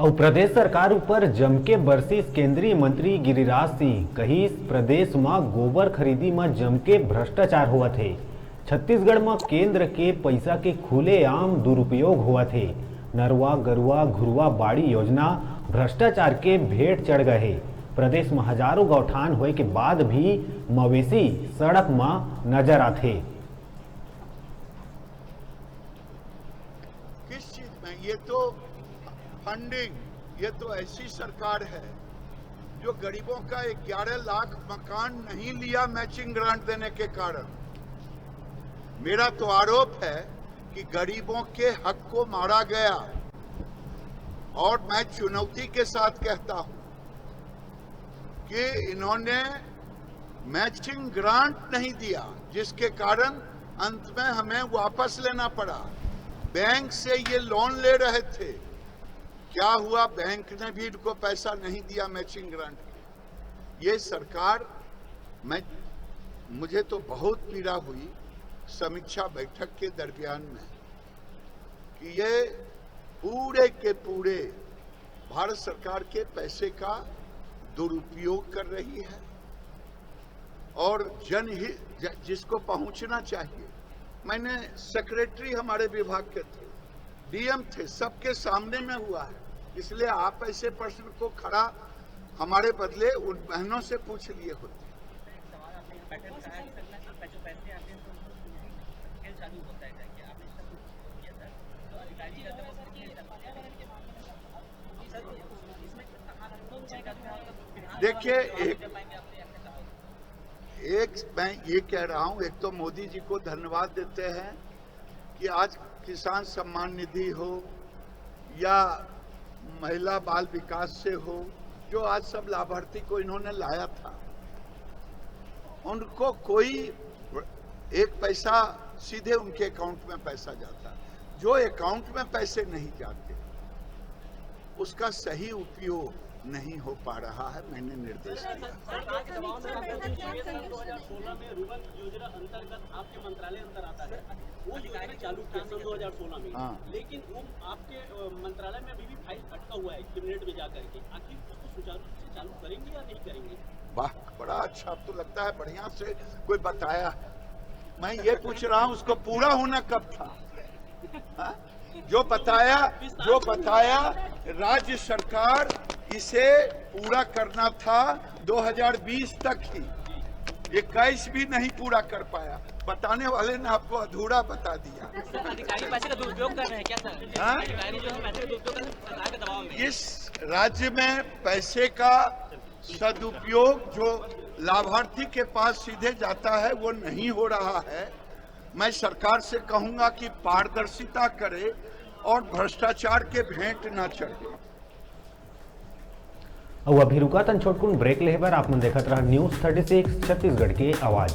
और प्रदेश सरकार ऊपर जम के बरसीस केंद्रीय मंत्री गिरिराज सिंह कही प्रदेश में गोबर खरीदी में जम के भ्रष्टाचार हुआ थे। छत्तीसगढ़ में केंद्र के पैसा के खुलेआम दुरुपयोग हुआ थे। नरवा गरुआ घुरवा बाड़ी योजना भ्रष्टाचार के भेंट चढ़ गए। प्रदेश में हजारों गौठान होए के बाद भी मवेशी सड़क में नजर आते। किस चीज में? ये तो फंडिंग, ये तो ऐसी सरकार है जो गरीबों का 11 लाख मकान नहीं लिया मैचिंग ग्रांट देने के कारण। मेरा तो आरोप है कि गरीबों के हक को मारा गया। और मैं चुनौती के साथ कहता हूं कि इन्होंने मैचिंग ग्रांट नहीं दिया, जिसके कारण अंत में हमें वापस लेना पड़ा। बैंक से ये लोन ले रहे थे, क्या हुआ? बैंक ने भी इनको पैसा नहीं दिया मैचिंग ग्रांट के। ये सरकार, मुझे तो बहुत पीड़ा हुई समीक्षा बैठक के दरमियान में कि ये पूरे के पूरे भारत सरकार के पैसे का दुरुपयोग कर रही है और जनहित जिसको पहुंचना चाहिए। मैंने सेक्रेटरी हमारे विभाग के थे, डीएम थे, सबके सामने में हुआ है। इसलिए आप ऐसे प्रश्न को खड़ा हमारे बदले उन बहनों से पूछ लिए होते। देखिए, एक मैं ये कह रहा हूं, एक तो मोदी जी को धन्यवाद देते हैं कि आज किसान सम्मान निधि हो या महिला बाल विकास से हो, जो आज सब लाभार्थी को इन्होंने लाया था, उनको कोई एक पैसा सीधे उनके अकाउंट में पैसा जाता। जो अकाउंट में पैसे नहीं जाते उसका सही उपयोग नहीं हो पा रहा है। मैंने निर्देश दिया। 2016 में रुबन योजना अंतर्गत आपके मंत्रालय अंदर आता है, वो योजना चालू किया 2016 में। हाँ। लेकिन वो आपके मंत्रालय में अभी भी फाइल अटका हुआ है कैबिनेट में जाकर के। आखिर उसको सुचारू रूप से चालू करेंगे या नहीं करेंगे? वाह, बड़ा अच्छा, अब तो लगता है बढ़िया से कोई बताया है। मैं ये पूछ रहा हूँ उसको पूरा होना कब था? हा? जो बताया राज्य सरकार इसे पूरा करना था 2020 तक ही, 21 भी नहीं पूरा कर पाया। बताने वाले ने आपको अधूरा बता दिया। अधिकारी पैसे का दुरुपयोग कर रहे हैं क्या सर? अधिकारी जो है पैसे का दुरुपयोग कर रहे हैं सरकार के दबाव में। इस राज्य में पैसे का सदुपयोग जो लाभार्थी के पास सीधे जाता है वो नहीं हो रहा है। मैं सरकार से कहूंगा कि पारदर्शिता करे और भ्रष्टाचार के भेंट न चढ़े। अभी रुका तन छोटकुन ब्रेक ले बार आप मन देखत रहा न्यूज़ 36 छत्तीसगढ़ के आवाज।